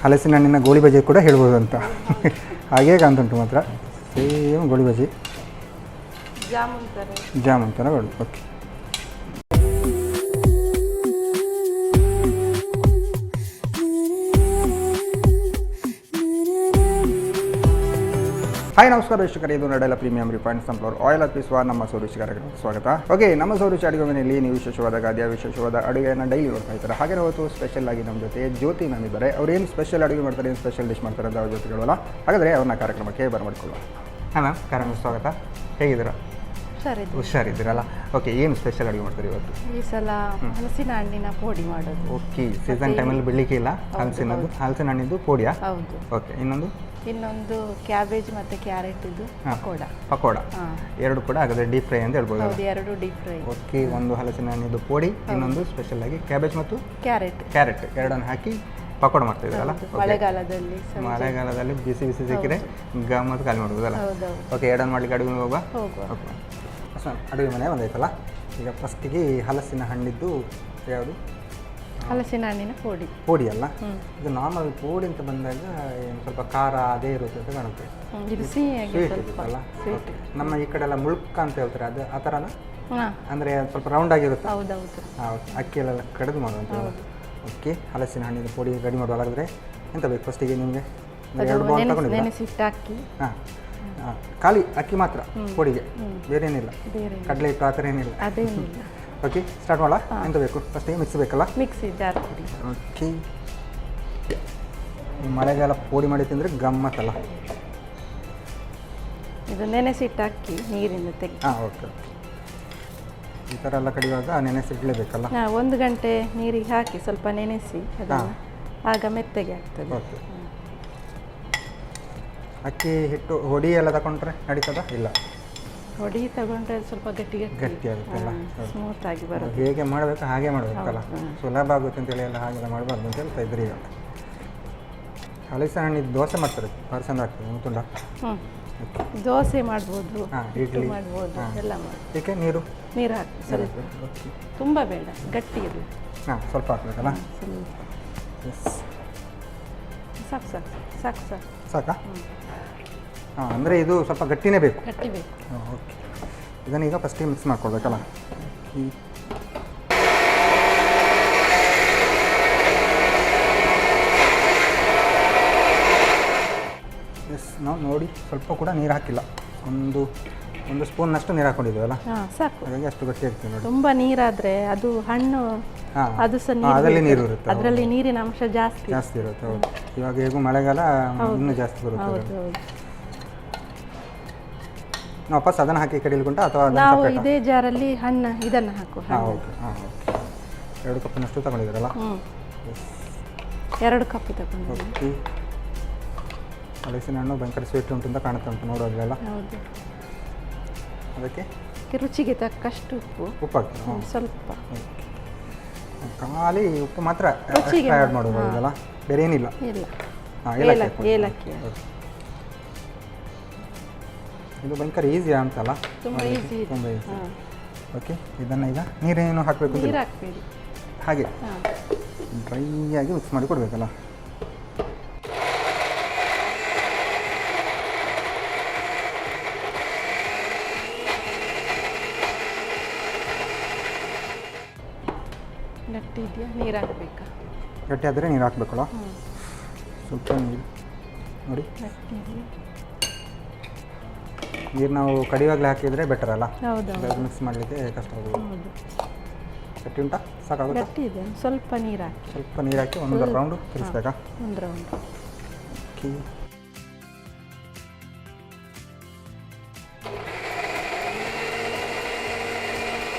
ಹಲಸಿನ ಹಣ್ಣಿನ ಗೋಳಿ ಬಜೆ ಕೂಡ ಹೇಳ್ಬೋದು ಅಂತ ಹಾಗೇ ಕಾಣ್ತುಂಟು ಮಾತ್ರ ಸೇಮ್ ಗೋಳಿ ಬಜೆ ಜಾಮೂನ್ ಥರ ಓಕೆ. ಹಾಯ್ ನಮಸ್ಕಾರ ವೀಕ್ಷಕರೇ, ಇದು ನಡೆಯಲ್ಲ ಪ್ರೀಮಿಯಂ ರಿಫೈನ್ಡ್ ಸನ್ಫ್ಲವರ್ ಆಯಿಲ್ ಅರ್ಪಿಸುವ ನಮ್ಮ ಸೌರುಚಿ ಕಾರ್ಯಕ್ರಮಕ್ಕೆ ಸ್ವಾಗತ. ಓಕೆ, ನಮ್ಮ ಸೌರುಚಿ ಅಡುಗೆ ಮನೆಯಲ್ಲಿ ನೀವು ವಿಶೇಷವಾದ ಖಾದ್ಯ ವಿಶೇಷವಾದ ಅಡುಗೆಯನ್ನು ಡೈಲಿ ನೋಡ್ತಾ ಇದ್ದಾರೆ. ಹಾಗೆ ಇವತ್ತು ಸ್ಪೆಷಲ್ ಆಗಿ ನಮ್ಮ ಜೊತೆ ಜ್ಯೋತಿ ಮ್ಯಾಮ್ ಇದ್ದಾರೆ. ಅವ್ರು ಏನು ಸ್ಪೆಷಲ್ ಅಡುಗೆ ಮಾಡ್ತಾರೆ, ಏನು ಸ್ಪೆಷಲ್ ಡಿಶ್ ಮಾಡ್ತಾರೆ ಅಂತ ಅವ್ರ ಜೊತೆ ಹೇಳೋಲ್ಲ. ಹಾಗಾದರೆ ಅವ್ರನ್ನ ಕಾರ್ಯಕ್ರಮಕ್ಕೆ ಬರಮಾಡ್ಕೊಳ್ಳೋಣ. ಹಾಂ ಮ್ಯಾಮ್, ಕಾರ್ಯಕ್ರಮಕ್ಕೆ ಸ್ವಾಗತ. ಹೇಗಿದ್ದೀರಾ? ಹುಷಾರಿದ್ದೀರಲ್ಲ? ಓಕೆ, ಏನು ಸ್ಪೆಷಲ್ ಅಡುಗೆ ಮಾಡ್ತಾರೆ ಇವತ್ತು? ಈ ಸಲ ಹಲಸಿನ ಹಣ್ಣಿನ ಪೋಡಿ ಮಾಡೋದು. ಓಕೆ, ಸೀಸನ್ ಟೈಮಲ್ಲಿ ಬೆಳಿಗ್ಗೆ ಇಲ್ಲ ಹಲಸಿನ ಹಣ್ಣಿದ್ದು ಪೋಡಿಯಾ? ಹೌದು. ಓಕೆ, ಇನ್ನೊಂದು ಕ್ಯಾಬೇಜ್ ಮತ್ತೆ ಕ್ಯಾರೆಟ್ ಇದು ಪಕೋಡ ಎರಡು ಕೂಡ ಹಾಗಾದ್ರೆ ಡೀಪ್ ಫ್ರೈ ಅಂತ ಹೇಳ್ಬೋದು. ಹೌದು, ಎರಡು ಡೀಪ್ ಫ್ರೈ. ಓಕೆ, ಒಂದು ಹಲಸಿನ ಹಣ್ಣಿದ್ದು ಪೋಡಿ, ಇನ್ನೊಂದು ಸ್ಪೆಷಲ್ ಆಗಿ ಕ್ಯಾಬೇಜ್ ಮತ್ತು ಕ್ಯಾರೆಟ್ ಎರಡನ್ನು ಹಾಕಿ ಪಕೋಡ ಮಾಡ್ತಾ ಇದ್ದಾರಲ್ಲ? ಮಳೆಗಾಲದಲ್ಲಿ ಬಿಸಿ ಬಿಸಿ ಸಿಕ್ಕಿದ್ರೆ ಗಮ್ಮತ್ತು ಖಾಲಿ ಮಾಡ್ಬೋದಲ್ಲ? ಓಕೆ, ಎರಡನ್ನು ಮಾಡ್ಲಿಕ್ಕೆ ಅಡುಗೆ ಹೋಗುವ. ಓಕೆ, ಅಡುಗೆ ಮನೆ ಒಂದೈತಲ್ಲ. ಈಗ ಫಸ್ಟಿಗೆ ಹಲಸಿನ ಹಣ್ಣಿದ್ದು ಯಾವುದು? ಹಲಸಿನ ಹಣ್ಣಿನ ಪೋಡಿ ಅಲ್ಲ? ಇದು ನಾರ್ಮಲ್ ಪೋಡಿ ಅಂತ ಬಂದಾಗ ಏನು ಸ್ವಲ್ಪ ಖಾರ ಅದೇ ಇರುತ್ತೆ ಅಂತ ಕಾಣುತ್ತೆ. ಸ್ವೀಟ್ ಇರುತ್ತಲ್ಲ? ನಮ್ಮ ಈ ಕಡೆ ಎಲ್ಲ ಮುಳ್ಕ ಅಂತ ಹೇಳ್ತಾರೆ, ಅದು ಆ ಥರನ? ಅಂದರೆ ಸ್ವಲ್ಪ ರೌಂಡ್ ಆಗಿರುತ್ತೆ. ಹೌದು, ಅಕ್ಕಿಯಲ್ಲೆಲ್ಲ ಕಡಿದು ಮಾಡುವಂಥ. ಓಕೆ, ಹಲಸಿನ ಹಣ್ಣಿನ ಪೋಡಿ ರೆಡಿ ಮಾಡುವಾಗಲಾದರೆ ಎಂತ ಬೇಕು ಫಸ್ಟಿಗೆ ನಿಮಗೆ? 2 ಬೌಲ್ ತಗೊಂಡಿದ್ದೆ. ಹಾಂ, ಖಾಲಿ ಅಕ್ಕಿ ಮಾತ್ರ ಪೋಡಿಗೆ, ಬೇರೆ ಏನಿಲ್ಲ? ಕಡಲೆ ಹಿಟ್ಟು ಆ ಥರ ಏನಿಲ್ಲ? ಓಕೆ, ಸ್ಟಾರ್ಟ್ ಮಾಡೋಣ. ಎಂತ ಬೇಕು ಫಸ್ಟಿಗೆ? ಮಿಕ್ಸಿ ಬೇಕಲ್ಲ? ಮಿಕ್ಸಿ ಜಾರ್ ಪುಡಿ. ಓಕೆ, ಮಳೆಗಾಲ ಪೋಡಿ ಮಾಡಿ ತಿಂದರೆ ಗಮ್ಮತ್ತಲ್ಲ? ಇದು ನೆನೆಸಿಟ್ಟು ಅಕ್ಕಿ ನೀರಿಂದ ತೆಗೆದು. ಹಾಂ, ಓಕೆ. ಈ ಥರ ಎಲ್ಲ ಕಡಿಯುವಾಗ ನೆನೆಸಿಡ್ಲೇಬೇಕಲ್ಲ? 1 ಗಂಟೆ ನೀರಿಗೆ ಹಾಕಿ ಸ್ವಲ್ಪ ನೆನೆಸಿ ಅದನ್ನು, ಆಗ ಮೆತ್ತಗೆ ಆಗ್ತದೆ. ಓಕೆ, ಅಕ್ಕಿ ಹಿಟ್ಟು ಹೊಡಿ ಎಲ್ಲ ತಗೊಂಡ್ರೆ ನಡೀತದ? ಇಲ್ಲ, ಹೊಡಿ ತಗೊಂಡ್ರೆ ಸ್ವಲ್ಪ ಗಟ್ಟಿ ಆಗುತ್ತಲ್ಲ? ಸ್ಮೂತ್ ಆಗಿ ಬರೋದು. ಹೇಗೆ ಮಾಡಬೇಕು ಹಾಗೆ ಮಾಡಬೇಕಲ್ಲ? ಸುಲಭ ಆಗುತ್ತೆ ಅಂತೇಳಿ ಎಲ್ಲ ಹಾಗೆಲ್ಲ ಮಾಡಬಾರ್ದು ಅಂತ ಹೇಳ್ತಾ ಇದ್ರಿ. ಈಗ ಹಲಸಿನ ಹಣ್ಣಿದ್ದು ದೋಸೆ ಮಾಡ್ತಾರೆ, ಭಾಳ ಚಂದ ಆಗ್ತದೆ. ತುಂಡ ದೋಸೆ ಮಾಡ್ಬೋದು, ಇಡ್ಲಿ ಮಾಡ್ಬೋದು, ಎಲ್ಲ ಮಾಡಿ. ಏಕೆ ನೀರು ಹಾಕಿ ಸ್ವಲ್ಪ, ತುಂಬ ಬೇಡ, ಗಟ್ಟಿ ಇರಲಿ. ಹಾಂ, ಸ್ವಲ್ಪ ಹಾಕ್ಬೇಕಲ್ಲ? ಸಾಕಾ? ಹಾಂ, ಅಂದರೆ ಇದು ಸ್ವಲ್ಪ ಗಟ್ಟಿನೇ ಬೇಕು? ಗಟ್ಟಿ ಬೇಕು. ಓಕೆ, ಇದನ್ನೀಗ ಫಸ್ಟಿಗೆ ಮಿಕ್ಸ್ ಮಾಡ್ಕೊಳ್ಬೇಕಲ್ಲ? ಎಸ್, ನಾವು ನೋಡಿ ಸ್ವಲ್ಪ ಕೂಡ ನೀರು ಹಾಕಿಲ್ಲ, ಒಂದು ಸ್ಪೂನ್ನಷ್ಟು ನೀರು ಹಾಕ್ಕೊಂಡಿದ್ದೀವಲ್ಲ? ಸಾಕು. ಹಾಗಾಗಿ ಅಷ್ಟು ಗಟ್ಟಿ ಆಗ್ತದೆ ನೋಡಿ. ತುಂಬ ನೀರಾದರೆ ಅದು ಹಣ್ಣು, ಅದು ಸಹ ಅದರಲ್ಲಿ ನೀರು ಇರುತ್ತೆ, ಅದರಲ್ಲಿ ನೀರಿನ ಅಂಶ ಜಾಸ್ತಿ ಇರುತ್ತೆ. ಹೌದು, ಇವಾಗ ಹೇಗೂ ಮಳೆಗಾಲ ಇನ್ನೂ ಜಾಸ್ತಿ ಬರುತ್ತೆ. ನಾವು ವಾಪಸ್ ಅದನ್ನು ಹಾಕಿ ಕಡಿಲಿಗುಂಟ ಅಥವಾ ನಾವು ಇದೇ ಜಾರಲ್ಲಿ ಇದನ್ನು ಹಾಕು. ಓಕೆ, 2 ಕಪ್ನಷ್ಟು ತಗೊಂಡಿದ್ದೀರಲ್ಲ? 2 ಕಪ್ ತಗೊಂಡು. ಓಕೆ, ಹಲಸಿನ ಹಣ್ಣು ಭಯಂಕರ ಸ್ವೀಟ್ ಉಂಟು ಅಂತ ಕಾಣುತ್ತೆ ನೋಡೋದ್ರಲ್ಲ? ಹೌದು. ಅದಕ್ಕೆ ರುಚಿಗೆ ತಕ್ಕಷ್ಟು ಉಪ್ಪು ಹಾಕ್ತಾರೆ, ಸ್ವಲ್ಪ. ಖಾಲಿ ಉಪ್ಪು ಮಾತ್ರ ಆ್ಯಡ್ ಮಾಡೋದಲ್ಲ, ಬೇರೆ ಏನಿಲ್ಲ? ಇಲ್ಲ. ಏಲಕ್ಕಿ. ಇದು ಭಯಂಕರ ಈಸಿ ಅಂತಲ್ಲ? ತುಂಬ ಈಸಿ. ಓಕೆ, ಇದನ್ನು ಈಗ ನೀರೇನು ಹಾಕಬೇಕು? ನೀರು ಹಾಕಬೇಡಿ, ಹಾಗೆ ಡ್ರೈ ಆಗಿ ಮಿಕ್ಸ್ ಮಾಡಿ ಕೊಡಬೇಕಲ್ಲ? ಗಟ್ಟಿ ಇದೆಯಾ? ನೀರು ಹಾಕಬೇಕಾ? ಗಟ್ಟಿ ಆದರೆ ನೀರು ಹಾಕಬೇಕಲ್ಲ? ಸ್ವಲ್ಪ ನೀರು ನೋಡಿ. ನೀರು ನಾವು ಕಡಿವಾಗಲೇ ಹಾಕಿದರೆ ಬೆಟರ್ ಅಲ್ಲ? ಹೌದು, ಮಿಕ್ಸ್ ಮಾಡಲಿಕ್ಕೆ ಕಷ್ಟ ಆಗೋದು. ಗಟ್ಟಿ ಉಂಟಾ? ಸಾಕಾಗುತ್ತೆ? ಗಟ್ಟಿ ಇದೆ, ಸ್ವಲ್ಪ ನೀರು ಹಾಕಿ. ಸ್ವಲ್ಪ ನೀರು ಹಾಕಿ ಒಂದು ರೌಂಡು ತಿರ್ಸ್ಬೇಕಾ? ಒಂದು ರೌಂಡ್. ಓಕೆ,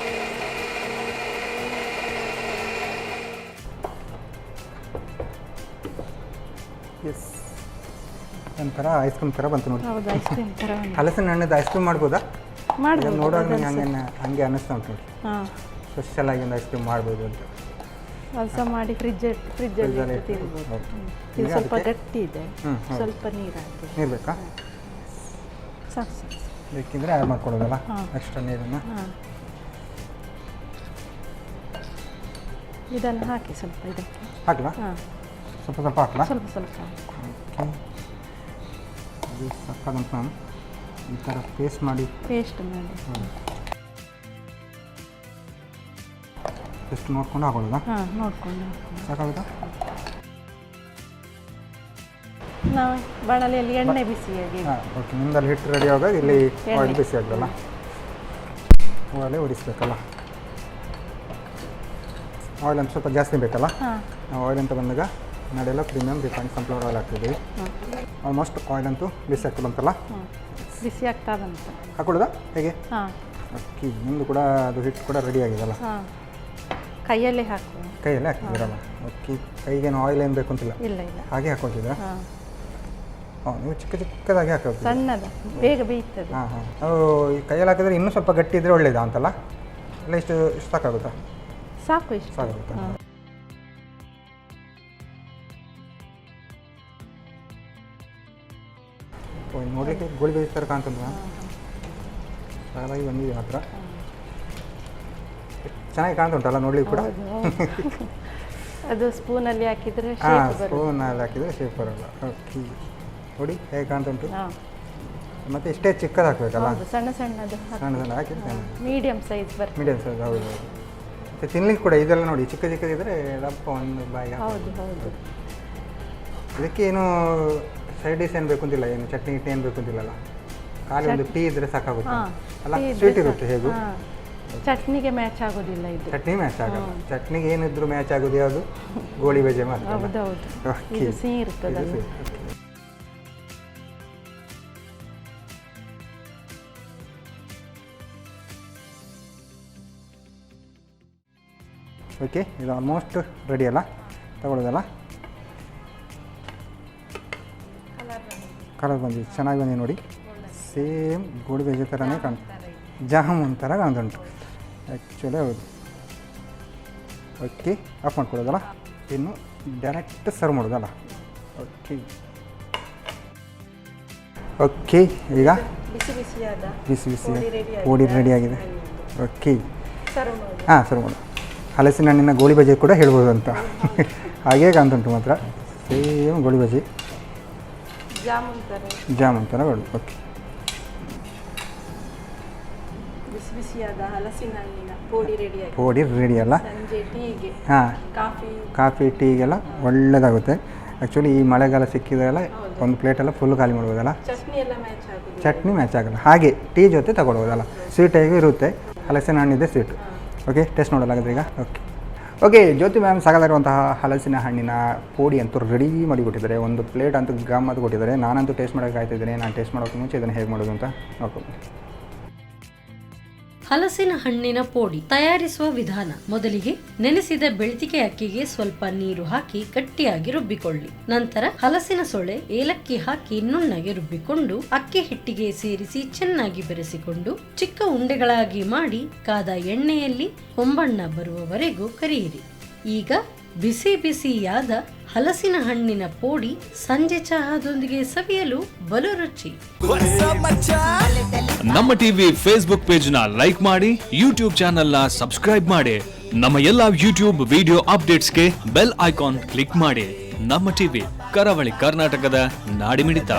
ಎಸ್, ಒಂಥರ ಐಸ್ ಕ್ರೀಮ್ ಥರ ಬಂತು ನೋಡಿ. ಹೌದು, ಐಸ್ ಕ್ರೀಮ್ ಥರ. ಹಲಸಿನ ಹಣ್ಣದ್ದು ಐಸ್ ಕ್ರೀಮ್ ಮಾಡ್ಬೋದಾ? ಮಾಡ್ಬೋದು. ನೋಡುವಾಗ ಹಂಗೆ ಅನ್ನಿಸ್ತಾ ಉಂಟು ನೋಡಿ. ಸ್ಪೆಷಲ್ ಆಗಿ ಒಂದು ಐಸ್ ಕ್ರೀಮ್ ಮಾಡ್ಬೋದು ಅಂತ. ಹೊಸ ಮಾಡಿ ಫ್ರಿಜ್ಜಲ್ಲಿ ತಿನ್ಬೋದು. ಇದು ಸ್ವಲ್ಪ ಗಟ್ಟಿ ಇದೆ, ಸ್ವಲ್ಪ ನೀರು ಹಾಕಿ. ನೀರು ಬೇಕಾ? ಸಾಕು. ಬೇಕಿದ್ರೆ ಆ್ಯಡ್ ಮಾಡ್ಕೊಳ್ಳೋದಲ್ಲ ಎಕ್ಸ್ಟ್ರಾ ನೀರನ್ನು? ಇದನ್ನು ಹಾಕಿ ಸ್ವಲ್ಪ ಇದಕ್ಕೆ ಹಾಕಲಾ? ಸ್ವಲ್ಪ ಸ್ವಲ್ಪ ಹಾಕಲಾ? ಸ್ವಲ್ಪ ಸ್ವಲ್ಪ. ಓಕೆ, ಇದು ಸಕ್ಕದಂತ ಮ್ಯಾಮ್. ಈ ಥರ ಪೇಸ್ಟ್ ಮಾಡಿ ಎಷ್ಟು ನೋಡ್ಕೊಂಡು ಹಾಕೊಳ್ಳೋದಾ? ಹಾಂ, ನೋಡ್ಕೊಂಡು ಸಾಕಾಗುತ್ತಾ? ನಾವು ಬಾಣಲೆಯಲ್ಲಿ ಎಣ್ಣೆ ಬಿಸಿಯಾಗಿ. ಹಾಂ, ಓಕೆ. ನಿಮ್ಮದಲ್ಲಿ ಹಿಟ್ಟು ರೆಡಿ ಆಗುವಾಗ ಇಲ್ಲಿ ಆಯಿಲ್ ಬಿಸಿ ಆಗಲ್ಲ, ಆಯಿಲೇ ಹೊಡಿಸ್ಬೇಕಲ್ಲ. ಆಯಿಲ್ ಅಂತ ಸ್ವಲ್ಪ ಜಾಸ್ತಿ ಬೇಕಲ್ಲ. ನಾವು ಆಯಿಲ್ ಅಂತ ಬಂದಾಗ ನಡೆಲ್ಲ ಪ್ರೀಮಿಯಂ ರಿಫೈನ್ಡ್ ಸನ್ಫ್ಲವರ್ ಆಯಿಲ್ ಹಾಕ್ತಿದ್ದೀವಿ. ಆಲ್ಮೋಸ್ಟ್ ಆಯಿಲ್ ಅಂತೂ ಬಿಸಿ ಆಗ್ತಾ ಬಂತಲ್ಲ, ಬಿಸಿ ಆಗ್ತಾ ಬಂತು. ಹಾಕೊಳ್ಳೋದಾ ಹೇಗೆ? ಹಾಂ, ಓಕೆ. ನಿಮ್ಮದು ಕೂಡ ಅದು ಹಿಟ್ಟು ಕೂಡ ರೆಡಿ ಆಗಿದೆಲ್ಲ. ಹಾಂ, ಕೈಯಲ್ಲೇ ಹಾಕು. ಕೈಯಲ್ಲೇ ಹಾಕ್ತಿದ್ದೀರಲ್ಲ? ಓಕೆ. ಕೈಗೇನು ಆಯಿಲ್ ಏನು ಬೇಕು ಅಂತಿಲ್ಲ, ಇಲ್ಲ ಇಲ್ಲ, ಹಾಗೆ ಹಾಕೊಳ್ತಿದ್ದೀರಾ? ಹಾಂ, ನೀವು ಚಿಕ್ಕದಾಗಿ ಹಾಕೋದು. ಸಣ್ಣದು ಬೇಗ ಬೇಯ್ತದೆ. ಹಾಂ ಹಾಂ. ನಾವು ಈ ಕೈಯಲ್ಲಿ ಹಾಕಿದ್ರೆ ಇನ್ನೂ ಸ್ವಲ್ಪ ಗಟ್ಟಿ ಇದ್ದರೆ ಒಳ್ಳೇದಾ ಅಂತಲ್ಲ? ಇಲ್ಲ ಇಷ್ಟು ಸಾಕಾಗುತ್ತಾ? ಸಾಕು, ಇಷ್ಟು ಸಾಕಾಗುತ್ತಾ? ನೋಡಲಿಕ್ಕೆ ಗೋಳಿ ಬಜ್ಜಿ ಥರ ಕಾಣ್ತದೆ ಮ್ಯಾಮ್. ಸಾಲಾಗಿ ಬಂದಿದೆ ಮಾತ್ರ, ಚೆನ್ನಾಗಿ ಕಾಣ್ತುಂಟಲ್ಲ ನೋಡ್ಲಿಕ್ಕೆ ಕೂಡ. ಅದು ಸ್ಪೂನಲ್ಲಿ ಹಾಕಿದರೆ ಹಾಂ, ಸ್ಪೂನಲ್ಲಿ ಹಾಕಿದರೆ ಶೇಪ್ ಬರೋಲ್ಲ. ಓಕೆ, ನೋಡಿ ಹೇಗೆ ಕಾಣ್ತುಂಟು. ಮತ್ತು ಇಷ್ಟೇ ಚಿಕ್ಕದು ಹಾಕಬೇಕಲ್ಲ? ಸಣ್ಣ ಸಣ್ಣದು ಸಣ್ಣ ಹಾಕಿ ಮೀಡಿಯಮ್ ಸೈಜ್ ಬರ್ತದೆ. ಮೀಡಿಯಮ್ ಸೈಜ್, ಹೌದು ಹೌದು. ಮತ್ತು ತಿನ್ಲಿಕ್ಕೆ ಕೂಡ ಇದೆಲ್ಲ ನೋಡಿ ಚಿಕ್ಕದಿದ್ದರೆ ದಪ್ಪ ಒಂದು ಬಾಯಿ. ಹೌದು ಹೌದು. ಇದಕ್ಕೆ ಏನು ಸೈಡ್ ಡಿಶ್ ಏನು ಬೇಕು ಅಂತಿಲ್ಲ, ಏನು ಚಟ್ನಿ ಗಿಟ್ನಿ ಏನು ಬೇಕು ಅಂತಿಲ್ಲಲ್ಲ, ಖಾಲಿ ಒಂದು ಟೀ ಇದ್ದರೆ ಸಾಕಾಗುತ್ತೆ ಅಲ್ಲ? ಸ್ವೀಟ್ ಇರುತ್ತೆ ಹೇಗೂ? ಚಟ್ನಿಗೆ ಮ್ಯಾಚ್ ಆಗೋದಿಲ್ಲ ಇದು. ಚಟ್ನಿ ಮ್ಯಾಚ್ ಆಗಲ್ಲ. ಚಟ್ನಿಗೆ ಏನಿದ್ರು ಮ್ಯಾಚ್ ಆಗೋದು ಯಾವುದು? ಗೋಳಿ ಬಜೆ ಮಾತ್ರ. ಹೌದೌದು, ಇದು ಸಿಹಿ ಇರ್ತದಲ್ಲ. ಓಕೆ, ಇದು ಆಲ್ಮೋಸ್ಟ್ ರೆಡಿ ಅಲ್ಲ? ತಗೊಳ್ಳೋದಲ್ಲ? ಕಲರ್ ಬಂದಿದೆ, ಚೆನ್ನಾಗಿ ಬಂದಿದೆ ನೋಡಿ. ಸೇಮ್ ಗೋಳಿ ಬಜೆ ಥರನೇ ಕಾಣ್ತದೆ, ಜಾಮೂನ್ ಥರ ಕಾಣ್ತುಂಟು ಆ್ಯಕ್ಚುಲಿ. ಹೌದು. ಓಕೆ, ಆಫ್ ಮಾಡ್ಕೊಡೋದಲ್ಲ? ಇನ್ನು ಡೈರೆಕ್ಟ್ ಸರ್ವ್ ಮಾಡೋದಲ್ಲ? Okay okay. ಈಗ ಬಿಸಿ ಬಿಸಿಯಾದ ಬಿಸಿ ಪೋಡಿ ರೆಡಿ ಆಗಿದೆ. ಓಕೆ, ಹಾಂ ಸರ್ವ್ ಮಾಡು. ಹಲಸಿನ ಹಣ್ಣಿನ ಗೋಳಿ ಬಜೆ ಕೂಡ ಹೇಳ್ಬೋದು ಅಂತ ಹಾಗೇ ಕಾಣ್ತುಂಟು ಮಾತ್ರ. ಸೇಮ್ ಗೋಳಿ ಬಜೆ, ಜಾಮೂನ್ ಥರ ಗೋಳಿ. ಓಕೆ, ಬಿಸಿ ಬಿಸಿಯಾದ ಹಲಸಿನ ಹಣ್ಣಿನ ಪೋಡಿ ರೆಡಿ ಅಲ್ಲ? ಸಂಜೆ ಟೀಗೆ, ಹಾಂ, ಕಾಫಿ ಟೀಗೆಲ್ಲ ಒಳ್ಳೆಯದಾಗುತ್ತೆ. ಆ್ಯಕ್ಚುಲಿ ಈ ಮಳೆಗಾಲ ಸಿಕ್ಕಿದೆಲ್ಲ ಒಂದು ಪ್ಲೇಟೆಲ್ಲ ಫುಲ್ ಖಾಲಿ ಮಾಡ್ಬೋದಲ್ಲ? ಚಟ್ನಿ ಮ್ಯಾಚ್ ಆಗಲ್ಲ, ಹಾಗೆ ಟೀ ಜೊತೆ ತಗೊಳ್ಬೋದಲ್ಲ? ಸ್ವೀಟಾಗಿ ಇರುತ್ತೆ, ಹಲಸಿನ ಹಣ್ಣಿದೆ ಸ್ವೀಟ್. ಓಕೆ, ಟೇಸ್ಟ್ ನೋಡಲಾಗುತ್ತೆ ಈಗ. ಓಕೆ, ಜ್ಯೋತಿ ಮ್ಯಾಮ್ ಸಾಕಾಗಿರುವಂತಹ ಹಲಸಿನ ಹಣ್ಣಿನ ಪೋಡಿ ಅಂತೂ ರೆಡಿ ಮಾಡಿ ಕೊಟ್ಟಿದ್ದಾರೆ. ಒಂದು ಪ್ಲೇಟ್ ಅಂತೂ ಗಮ್ ಅದು ಕೊಟ್ಟಿದ್ದಾರೆ. ನಾನಂತೂ ಟೇಸ್ಟ್ ಮಾಡೋಕ್ಕೆ ಕಾಯ್ತಿದ್ದೇನೆ. ನಾನು ಟೇಸ್ಟ್ ಮಾಡೋಕ್ಕೆ ಮುಂಚೆ ಇದನ್ನು ಹೇಗೆ ಮಾಡೋದು ಅಂತ ನೋಡ್ಕೊಂಡು. ಹಲಸಿನ ಹಣ್ಣಿನ ಪೋಡಿ ತಯಾರಿಸುವ ವಿಧಾನ. ಮೊದಲಿಗೆ ನೆನೆಸಿದ ಬೆಳ್ತಿಗೆ ಅಕ್ಕಿಗೆ ಸ್ವಲ್ಪ ನೀರು ಹಾಕಿ ಗಟ್ಟಿಯಾಗಿ ರುಬ್ಬಿಕೊಳ್ಳಿ. ನಂತರ ಹಲಸಿನ ಸೊಳೆ, ಏಲಕ್ಕಿ ಹಾಕಿ ನುಣ್ಣಗೆ ರುಬ್ಬಿಕೊಂಡು ಅಕ್ಕಿ ಹಿಟ್ಟಿಗೆ ಸೇರಿಸಿ ಚೆನ್ನಾಗಿ ಬೆರೆಸಿಕೊಂಡು ಚಿಕ್ಕ ಉಂಡೆಗಳಾಗಿ ಮಾಡಿ ಕಾದ ಎಣ್ಣೆಯಲ್ಲಿ ಹೊಂಬಣ್ಣ ಬರುವವರೆಗೂ ಕರಿಯಿರಿ. ಈಗ ಬಿಸಿ ಬಿಸಿಯಾದ ಹಲಸಿನ ಹಣ್ಣಿನ ಪೋಡಿ ಸಂಜೆ ಚಹಾದೊಂದಿಗೆ ಸವಿಯಲು ಬಲು ರುಚಿ. ನಮ್ಮ ಟಿವಿ ಫೇಸ್ಬುಕ್ ಪೇಜ್ ನ ಲೈಕ್ ಮಾಡಿ, ಯೂಟ್ಯೂಬ್ ಚಾನೆಲ್ ನ ಸಬ್ಸ್ಕ್ರೈಬ್ ಮಾಡಿ. ನಮ್ಮ ಎಲ್ಲಾ ಯೂಟ್ಯೂಬ್ ವಿಡಿಯೋ ಅಪ್ಡೇಟ್ಸ್ಗೆ ಬೆಲ್ ಐಕಾನ್ ಕ್ಲಿಕ್ ಮಾಡಿ. ನಮ್ಮ ಟಿವಿ, ಕರಾವಳಿ ಕರ್ನಾಟಕದ ನಾಡಿಮಿಡಿತ.